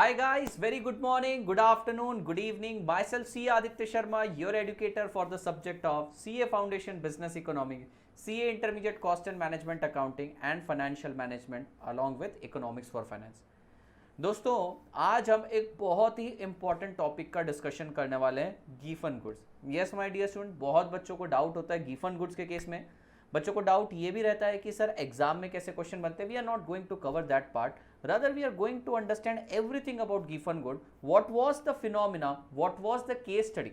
Hi guys, very good morning, good afternoon, good evening. Myself C. Aditya Sharma, your educator for the subject of CA Foundation Business Economics, CA Intermediate Cost and Management Accounting and Financial Management along with Economics for Finance. दोस्तों आज हम एक बहुत ही important topic का discussion करने वाले हैं, गिवन goods. Yes my dear student, बहुत बच्चों को डाउट होता है गिवन गुड्स के केस में. बच्चों को डाउट ये भी रहता है कि सर एग्जाम में कैसे क्वेश्चन बनते हैं. We are not going to cover that part, rather we are going to understand everything about given good, what was the phenomena, what was the case study.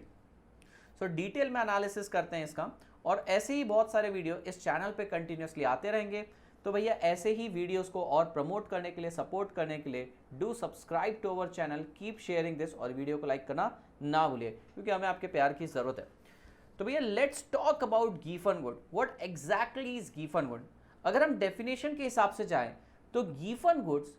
So detail में analysis करते हैं इसका, और ऐसे ही बहुत सारे वीडियो इस channel पे कंटिन्यूसली आते रहेंगे. तो भैया ऐसे ही वीडियोस को और प्रमोट करने के लिए, सपोर्ट करने के लिए do subscribe to our channel, keep sharing this, और वीडियो को लाइक करना ना भूलिए क्योंकि हमें आपके प्यार की जरूरत है. तो भैया let's talk about given good. What exactly is given good? अगर हम डेफिनेशन के हिसाब से जाएं तो given goods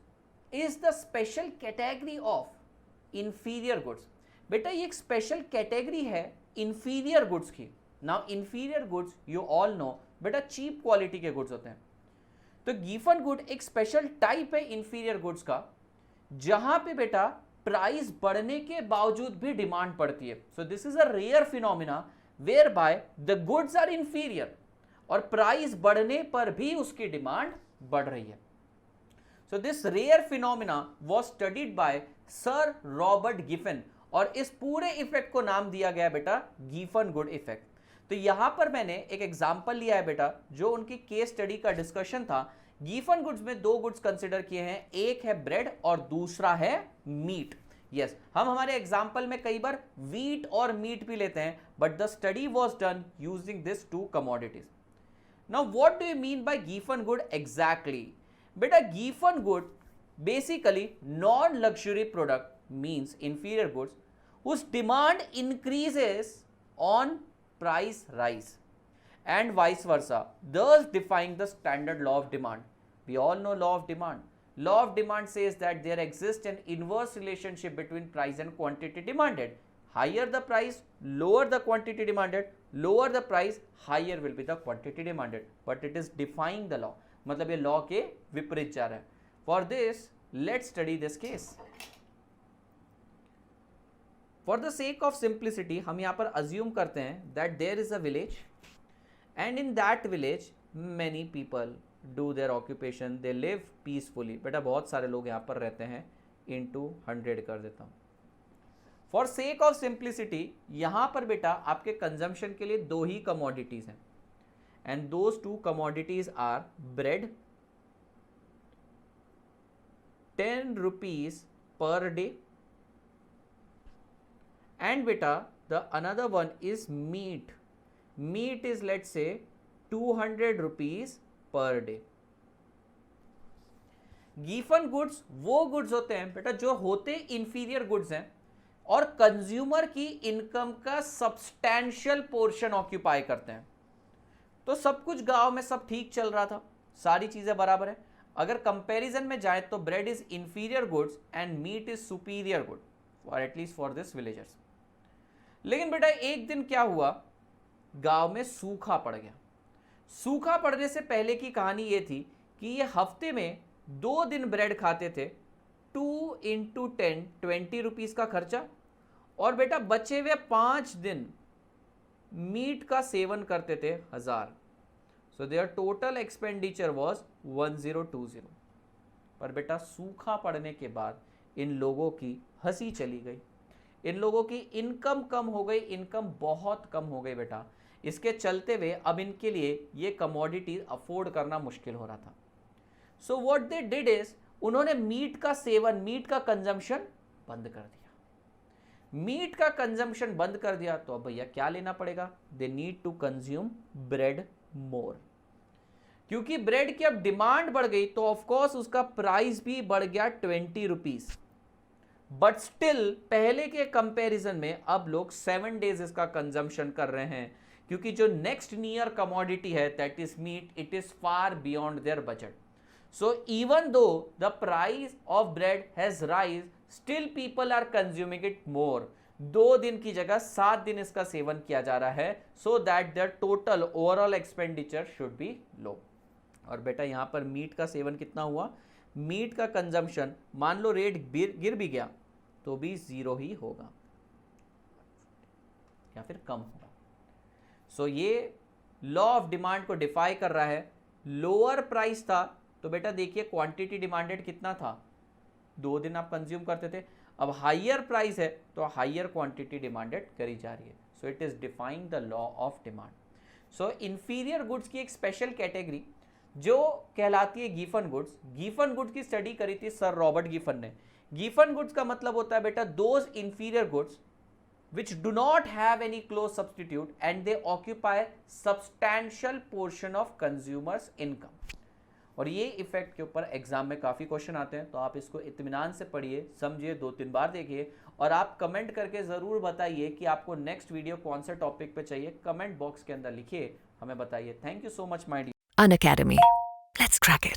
is the special category of inferior goods. बेटा ये एक स्पेशल कैटेगरी है इंफीरियर गुड्स की. Now inferior goods you all know बेटा चीप क्वालिटी के गुड्स होते हैं. तो गिवन गुड एक स्पेशल टाइप है इंफीरियर गुड्स का, जहां पे बेटा प्राइस बढ़ने के बावजूद भी डिमांड पड़ती है. So this is a rare phenomena where by the goods are inferior और प्राइस बढ़ने पर भी उसकी डिमांड बढ़ रही है. So this rare phenomena was studied by Sir Robert Giffen और इस पूरे इफेक्ट को नाम दिया गया बेटा गिवन गुड इफेक्ट. तो यहां पर मैंने एक एग्जांपल लिया है बेटा, जो उनकी केस स्टडी का डिस्कशन था. गिवन गुड्स में दो गुड्स कंसिडर किए हैं, एक है ब्रेड और दूसरा है मीट. यस, हम हमारे एग्जांपल में कई बार व्हीट और मीट भी लेते हैं, but the study was done using this two commodities. Now what do you mean by गिवन गुड एग्जैक्टली? बेटा गिवन good basically non luxury product means inferior goods whose demand increases on price rise and vice versa, thus defying the standard law of demand. We all know law of demand. Law of demand says that there exists an inverse relationship between price and quantity demanded. Higher the price, lower the quantity demanded. Lower the price, higher will be the quantity demanded. But it is defying the law. मतलब ये law के विपरीत जा रहा है. For this let's study this case. For the sake of simplicity हम यहां पर अज्यूम करते हैं that there is a village and in that village many people do their occupation, they live peacefully. बेटा बहुत सारे लोग यहां पर रहते हैं, इनटू 100 कर देता हूं. फॉर सेक ऑफ सिंप्लिसिटी यहां पर बेटा आपके कंजम्पशन के लिए दो ही कमोडिटीज हैं, and those two commodities are bread 10 rupees per day and beta the another one is meat. Meat is let's say 200 rupees per day. Given goods वो goods होते हैं बेटा जो होते इंफीरियर गुड्स हैं और कंज्यूमर की इनकम का सब्सटैंशियल पोर्शन ऑक्यूपाई करते हैं. तो सब कुछ गांव में सब ठीक चल रहा था, सारी चीजें बराबर है. अगर कंपैरिजन में जाए तो bread is inferior goods and meat is superior good for at least for this villagers. लेकिन बेटा एक दिन क्या हुआ, गांव में सूखा पड़ गया. सूखा पड़ने से पहले की कहानी ये थी कि ये हफ्ते में 2 दिन ब्रेड खाते थे, 2 into 10 20 रुपीज का खर्चा, और बेटा बचे हुए 5 दिन मीट का सेवन करते थे 1000. So their total expenditure was 1020. पर बेटा सूखा पड़ने के बाद इन लोगों की हंसी चली गई, इन लोगों की इनकम कम हो गई, इनकम बहुत कम हो गई बेटा. इसके चलते हुए अब इनके लिए ये कमोडिटी अफोर्ड करना मुश्किल हो रहा था. So what they did is उन्होंने मीट का सेवन, मीट का कंजम्पशन बंद कर दिया. मीट का कंजम्पशन बंद कर दिया तो अब भैया क्या लेना पड़ेगा, they need to consume bread more. क्योंकि ब्रेड की अब डिमांड बढ़ गई तो ऑफ कोर्स उसका प्राइस भी बढ़ गया 20 रुपीज. बट स्टिल पहले के कंपैरिजन में अब लोग 7 डेज इसका कंजम्पशन कर रहे हैं, क्योंकि जो नेक्स्ट नियर कमोडिटी है that is meat, it is far beyond their budget. So even though the price of bread has rise, still people are consuming it more. 2 दिन की जगह 7 दिन इसका सेवन किया जा रहा है, so that their total overall expenditure should be low. और बेटा यहां पर मीट का सेवन कितना हुआ, मीट का कंजम्पशन मान लो रेट गिर भी गया तो भी 0 ही होगा या फिर कम होगा। सो ये लॉ ऑफ डिमांड को डिफाई कर रहा है। लोअर प्राइस था तो बेटा देखिए क्वांटिटी डिमांडेड कितना था, 2 दिन आप कंज्यूम करते थे। अब हाइयर प्राइस है तो हाइयर क्वांटिटी डिमांडेड करी जा रही है। So it is defying the law of demand. So inferior goods की एक स्पेशल कैटेगरी जो कहलाती है गिफन गुड्स। गिफन गुड्स की स्टडी करी थी सर रॉबर्ट गिफन ने। गिफन गुड्स का मतलब होता है बेटा those inferior goods which do not have any close substitute and they occupy substantial portion of consumers income। और ये इफेक्ट के ऊपर एग्जाम में काफी क्वेश्चन आते हैं, तो आप इसको इत्मीनान से पढ़िए, समझिए, 2-3 बार देखिए और आप कमेंट करके जरूर बताइए कि आपको नेक्स्ट वीडियो कौन से टॉपिक पे चाहिए। कमेंट बॉक्स के अंदर लिखिए, हमें बताइए। Thank you so much my dear. Unacademy. Let's crack it.